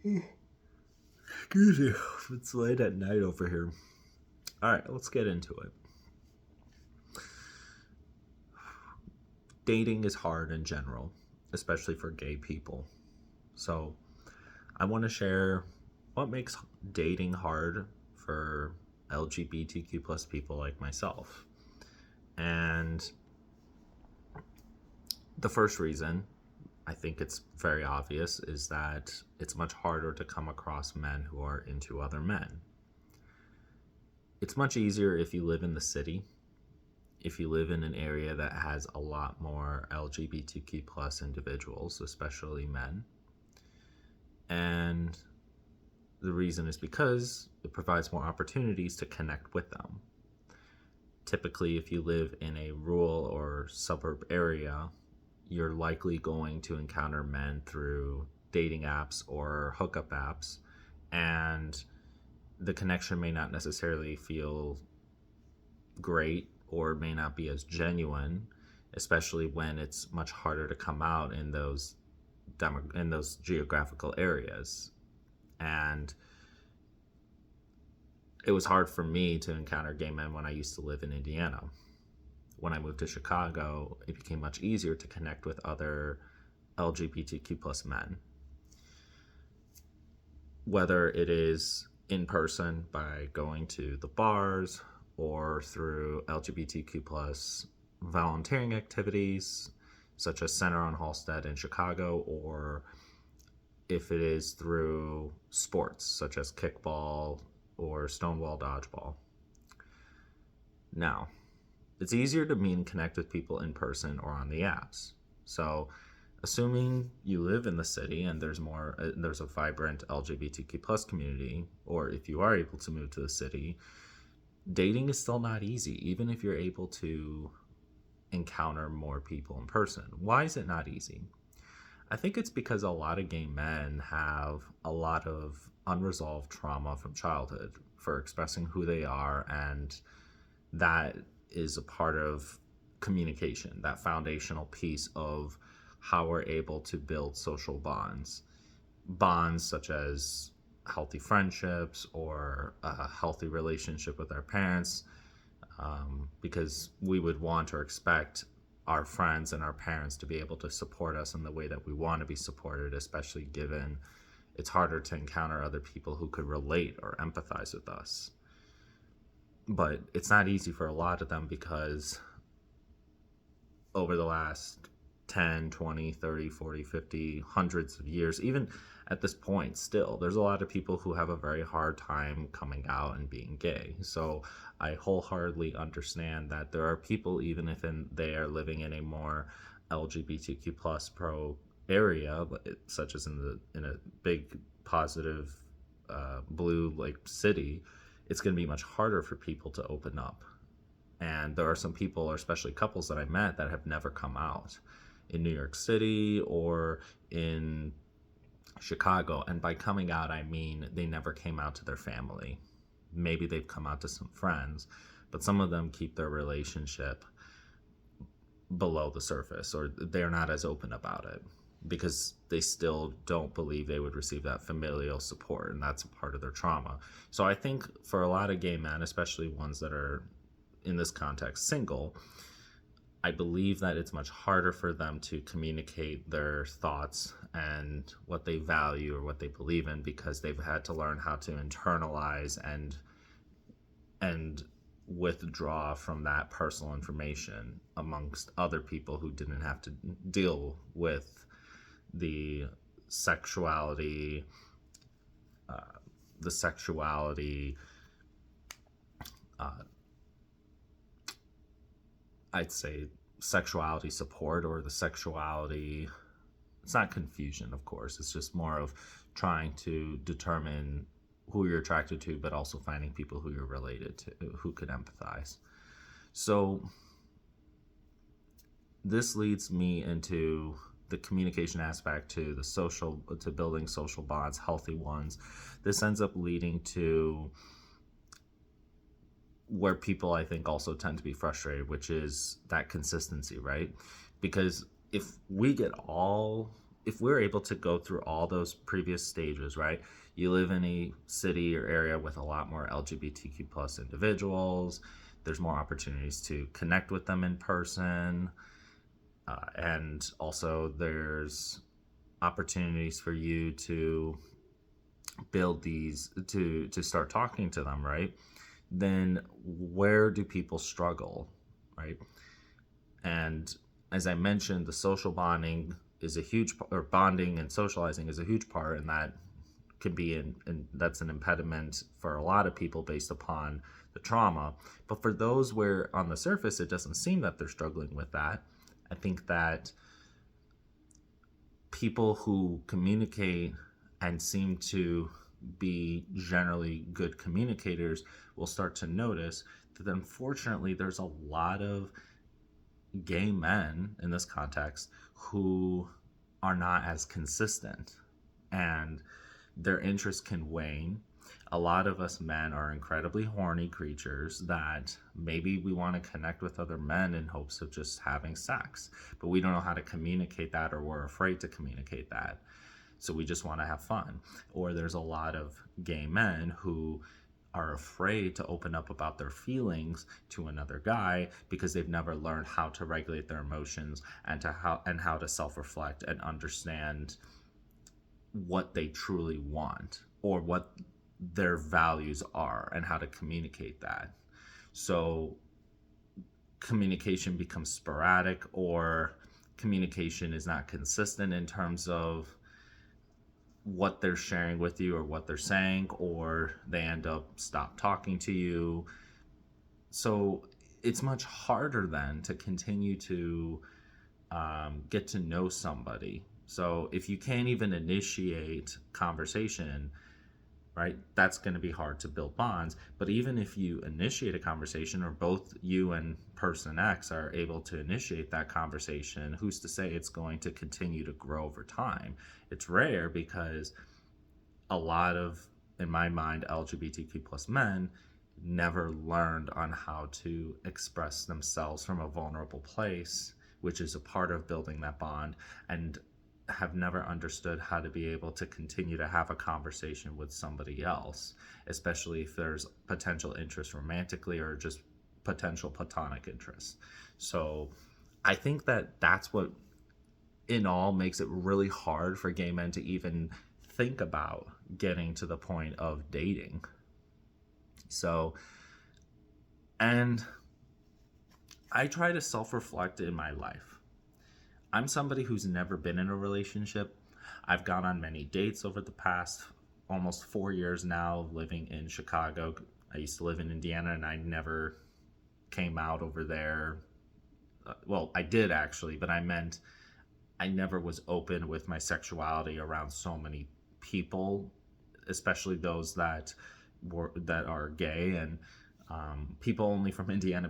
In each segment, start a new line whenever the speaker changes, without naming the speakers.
Excuse me. It's late at night over here. All right, let's get into it. Dating is hard in general, especially for gay people. So, I want to share what makes dating hard for LGBTQ plus people like myself. And the first reason, I think it's very obvious, is that it's much harder to come across men who are into other men. It's much easier if you live in the city, if you live in an area that has a lot more LGBTQ plus individuals, especially men. And the reason is because it provides more opportunities to connect with them. Typically, if you live in a rural or suburb area, you're likely going to encounter men through dating apps or hookup apps, and the connection may not necessarily feel great or may not be as genuine, especially when it's much harder to come out in those geographical areas. And it was hard for me to encounter gay men when I used to live in Indiana. When I moved to Chicago, it became much easier to connect with other LGBTQ plus men. Whether it is in person by going to the bars or through LGBTQ plus volunteering activities such as Center on Halsted in Chicago, or if it is through sports such as kickball or Stonewall dodgeball. Now, it's easier to meet and connect with people in person or on the apps. So, assuming you live in the city and there's a vibrant LGBTQ plus community, or if you are able to move to the city, dating is still not easy, even if you're able to encounter more people in person. Why is it not easy? I think it's because a lot of gay men have a lot of unresolved trauma from childhood for expressing who they are, and that is a part of communication, that foundational piece of how we're able to build social bonds such as healthy friendships or a healthy relationship with our parents, because we would want or expect our friends and our parents to be able to support us in the way that we want to be supported, especially given it's harder to encounter other people who could relate or empathize with us. But it's not easy for a lot of them because over the last 10, 20, 30, 40, 50, hundreds of years, even at this point still, there's a lot of people who have a very hard time coming out and being gay. So I wholeheartedly understand that there are people, even if they are living in a more LGBTQ plus pro area, such as in a big positive blue like city, it's going to be much harder for people to open up. And there are some people, or especially couples that I met, that have never come out in New York City or in Chicago. And by coming out, I mean they never came out to their family. Maybe they've come out to some friends, but some of them keep their relationship below the surface, or they're not as open about it because they still don't believe they would receive that familial support, and that's a part of their trauma. So I think for a lot of gay men, especially ones that are in this context single, I believe that it's much harder for them to communicate their thoughts and what they value or what they believe in, because they've had to learn how to internalize and withdraw from that personal information amongst other people who didn't have to deal with the sexuality, uh, the sexuality, I'd say sexuality support, or the sexuality, it's not confusion, of course, it's just more of trying to determine who you're attracted to, but also finding people who you're related to, who could empathize. So this leads me into the communication aspect, to to building social bonds, healthy ones. This ends up leading to where people, I think, also tend to be frustrated, which is that consistency, right? Because if we get all if we're able to go through all those previous stages, right? You live in a city or area with a lot more LGBTQ plus individuals. There's more opportunities to connect with them in person. And also there's opportunities for you to build these, to start talking to them, right? Then where do people struggle, right? And as I mentioned, the social bonding is a huge, or bonding and socializing is a huge part, and that can be and that's an impediment for a lot of people based upon the trauma. But for those where on the surface it doesn't seem that they're struggling with that, I think that people who communicate and seem to be generally good communicators will start to notice that unfortunately there's a lot of gay men in this context who are not as consistent, and their interest can wane. A lot of us men are incredibly horny creatures that maybe we want to connect with other men in hopes of just having sex, but we don't know how to communicate that, or we're afraid to communicate that. So we just want to have fun. Or there's a lot of gay men who are afraid to open up about their feelings to another guy because they've never learned how to regulate their emotions and how to self-reflect and understand what they truly want or what their values are and how to communicate that. So communication becomes sporadic, or communication is not consistent in terms of what they're sharing with you or what they're saying, or they end up stop talking to you. So it's much harder then to continue to get to know somebody. So if you can't even initiate conversation, right, that's going to be hard to build bonds. But even if you initiate a conversation, or both you and person X are able to initiate that conversation, who's to say it's going to continue to grow over time? It's rare, because a lot of, in my mind, LGBTQ plus men never learned on how to express themselves from a vulnerable place, which is a part of building that bond, and have never understood how to be able to continue to have a conversation with somebody else, especially if there's potential interest romantically or just potential platonic interest. So I think that that's what in all makes it really hard for gay men to even think about getting to the point of dating. So, and I try to self-reflect in my life. I'm somebody who's never been in a relationship. I've gone on many dates over the past almost 4 years now living in Chicago. I used to live in Indiana, and I never came out over there. Well, I did actually, but I meant I never was open with my sexuality around so many people, especially those that are gay. And people only from Indiana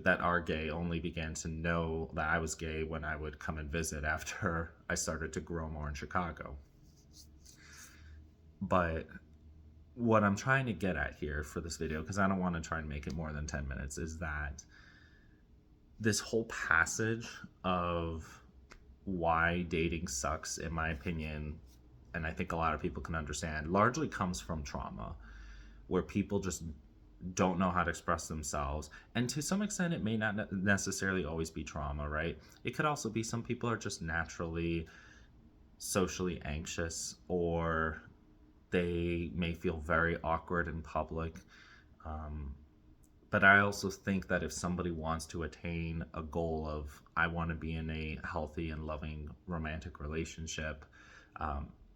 that are gay only began to know that I was gay when I would come and visit after I started to grow more in Chicago. But what I'm trying to get at here for this video, because I don't want to try and make it more than 10 minutes, is that this whole passage of why dating sucks, in my opinion, and I think a lot of people can understand, largely comes from trauma, where people just don't know how to express themselves. And to some extent, it may not necessarily always be trauma, right? It could also be some people are just naturally socially anxious, or they may feel very awkward in public. But I also think that if somebody wants to attain a goal of, I want to be in a healthy and loving romantic relationship,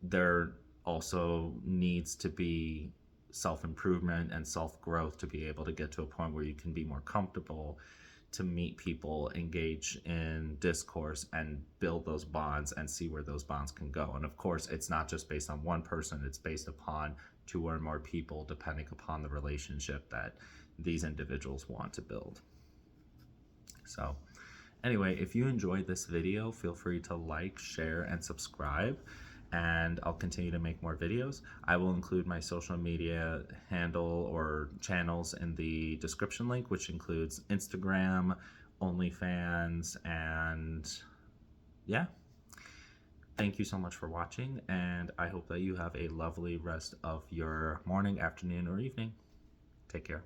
there also needs to be self-improvement and self-growth to be able to get to a point where you can be more comfortable to meet people, engage in discourse, and build those bonds and see where those bonds can go. And of course, it's not just based on one person, it's based upon 2 or more people, depending upon the relationship that these individuals want to build. So anyway, if you enjoyed this video, feel free to like, share, and subscribe, and I'll continue to make more videos. I will include my social media handle or channels in the description link, which includes Instagram, OnlyFans, and yeah. thank you so much for watching, and I hope that you have a lovely rest of your morning, afternoon, or evening. Take care.